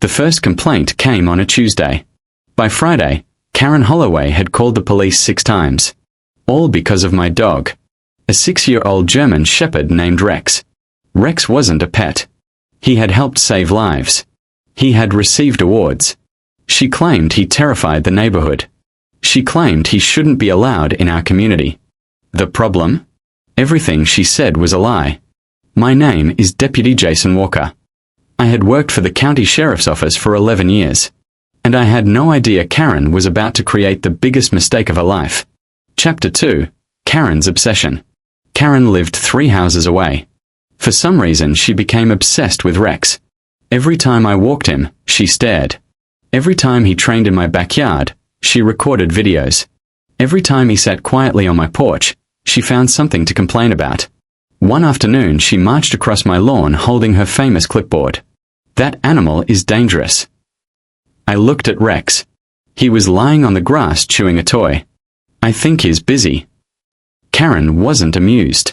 The first complaint came on a Tuesday. By Friday, Karen Holloway had called the police 6 times. All because of my dog. A 6-year-old German Shepherd named Rex. Rex wasn't a pet. He had helped save lives. He had received awards. She claimed he terrified the neighborhood. She claimed he shouldn't be allowed in our community. The problem? Everything she said was a lie. My name is Deputy Jason Walker. I had worked for the county sheriff's office for 11 years. And I had no idea Karen was about to create the biggest mistake of her life. Chapter 2. Karen's Obsession. Karen lived 3 houses away. For some reason she became obsessed with Rex. Every time I walked him, she stared. Every time he trained in my backyard, she recorded videos. Every time he sat quietly on my porch, she found something to complain about. One afternoon she marched across my lawn holding her famous clipboard. That animal is dangerous. I looked at Rex. He was lying on the grass chewing a toy. I think he's busy. Karen wasn't amused.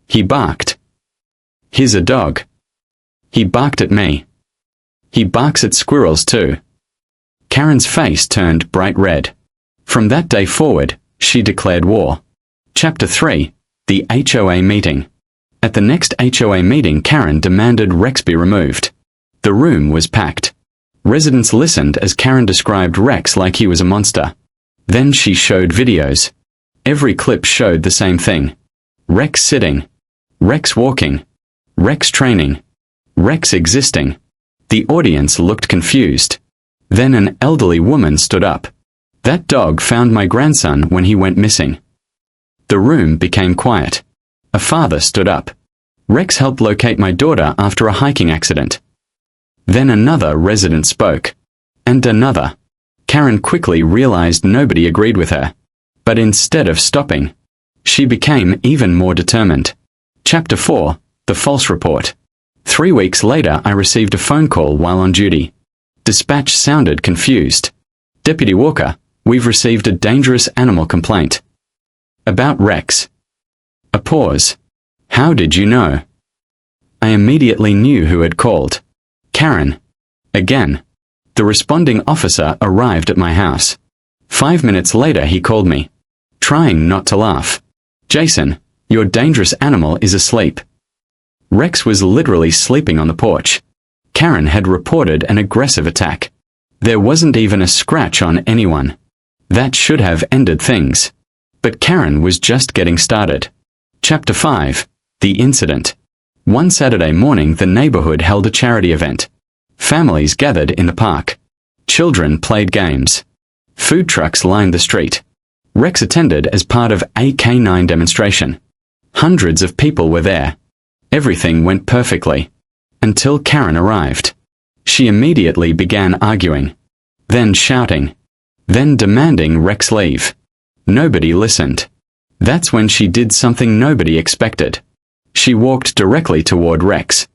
He barked. He's a dog. He barked at me. He barks at squirrels too. Karen's face turned bright red. From that day forward, she declared war. Chapter 3. The HOA Meeting. At the next HOA meeting, Karen demanded Rex be removed. The room was packed. Residents listened as Karen described Rex like he was a monster. Then she showed videos. Every clip showed the same thing. Rex sitting. Rex walking. Rex training. Rex existing. The audience looked confused. Then an elderly woman stood up. That dog found my grandson when he went missing. The room became quiet. A father stood up. Rex helped locate my daughter after a hiking accident. Then another resident spoke. And another. Karen quickly realized nobody agreed with her. But instead of stopping, she became even more determined. Chapter 4. The False Report. 3 weeks later I received a phone call while on duty. Dispatch sounded confused. Deputy Walker, we've received a dangerous animal complaint. About Rex. A pause. How did you know? I immediately knew who had called. Karen. Again. The responding officer arrived at my house. 5 minutes later he called me. Trying not to laugh. Jason, your dangerous animal is asleep. Rex was literally sleeping on the porch. Karen had reported an aggressive attack. There wasn't even a scratch on anyone. That should have ended things. But Karen was just getting started. Chapter 5. The Incident. One Saturday morning the neighborhood held a charity event. Families gathered in the park. Children played games. Food trucks lined the street. Rex attended as part of a K9 demonstration. Hundreds of people were there. Everything went perfectly. Until Karen arrived. She immediately began arguing. Then shouting. Then demanding Rex leave. Nobody listened. That's when she did something nobody expected. She walked directly toward Rex.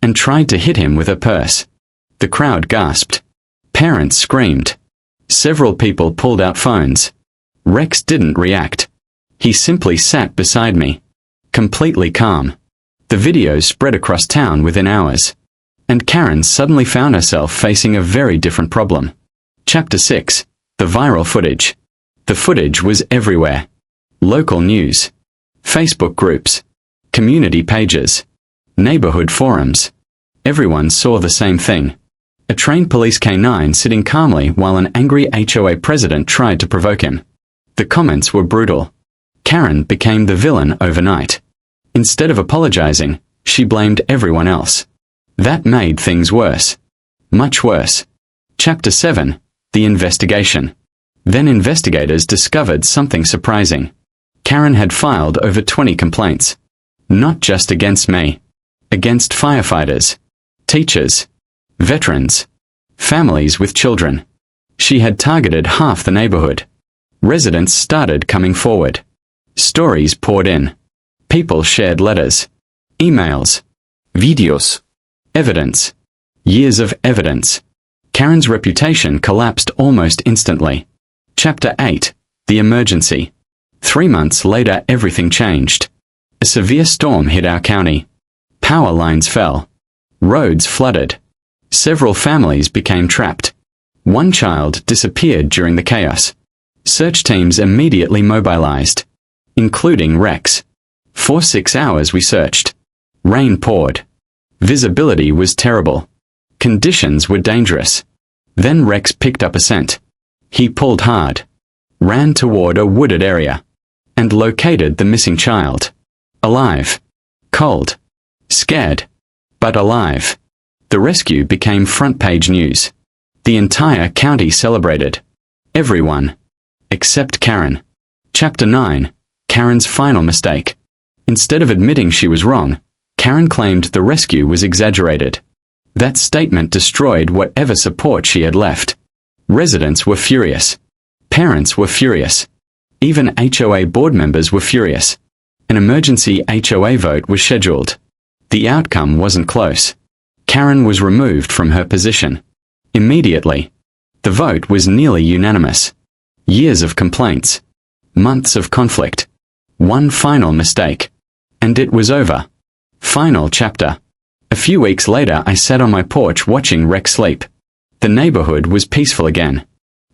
And tried to hit him with her purse. The crowd gasped. Parents screamed. Several people pulled out phones. Rex didn't react. He simply sat beside me. Completely calm. The videos spread across town within hours. And Karen suddenly found herself facing a very different problem. Chapter 6. The Viral Footage. The footage was everywhere. Local news. Facebook groups. Community pages. Neighborhood forums. Everyone saw the same thing. A trained police K9 sitting calmly while an angry HOA president tried to provoke him. The comments were brutal. Karen became the villain overnight. Instead of apologizing, she blamed everyone else. That made things worse. Much worse. Chapter 7. The Investigation. Then investigators discovered something surprising. Karen had filed over 20 complaints. Not just against me. Against firefighters. Teachers. Veterans. Families with children. She had targeted half the neighborhood. Residents started coming forward. Stories poured in. People shared letters. Emails. Videos. Evidence. Years of evidence. Karen's reputation collapsed almost instantly. Chapter 8. The Emergency. 3 months later everything changed. A severe storm hit our county. Power lines fell. Roads flooded. Several families became trapped. One child disappeared during the chaos. Search teams immediately mobilized, including Rex. For 6 hours we searched. Rain poured. Visibility was terrible. Conditions were dangerous. Then Rex picked up a scent. He pulled hard, ran toward a wooded area, and located the missing child. Alive. Cold. Scared. But alive. The rescue became front-page news. The entire county celebrated. Everyone. Except Karen. Chapter 9. Karen's final mistake. Instead of admitting she was wrong, Karen claimed the rescue was exaggerated. That statement destroyed whatever support she had left. Residents were furious. Parents were furious. Even HOA board members were furious. An emergency HOA vote was scheduled. The outcome wasn't close. Karen was removed from her position. Immediately. The vote was nearly unanimous. Years of complaints. Months of conflict. One final mistake. And it was over. Final chapter. A few weeks later I sat on my porch watching Rex sleep. The neighborhood was peaceful again.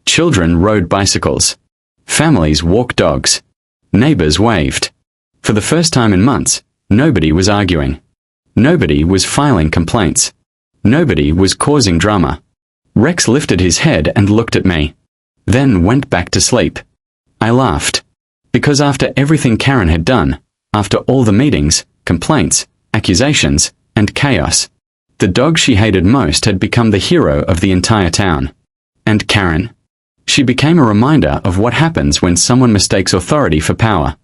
Children rode bicycles. Families walked dogs. Neighbors waved. For the first time in months, nobody was arguing. Nobody was filing complaints. Nobody was causing drama. Rex lifted his head and looked at me. Then went back to sleep. I laughed. Because after everything Karen had done, after all the meetings, complaints, accusations, and chaos, the dog she hated most had become the hero of the entire town. And Karen? She became a reminder of what happens when someone mistakes authority for power.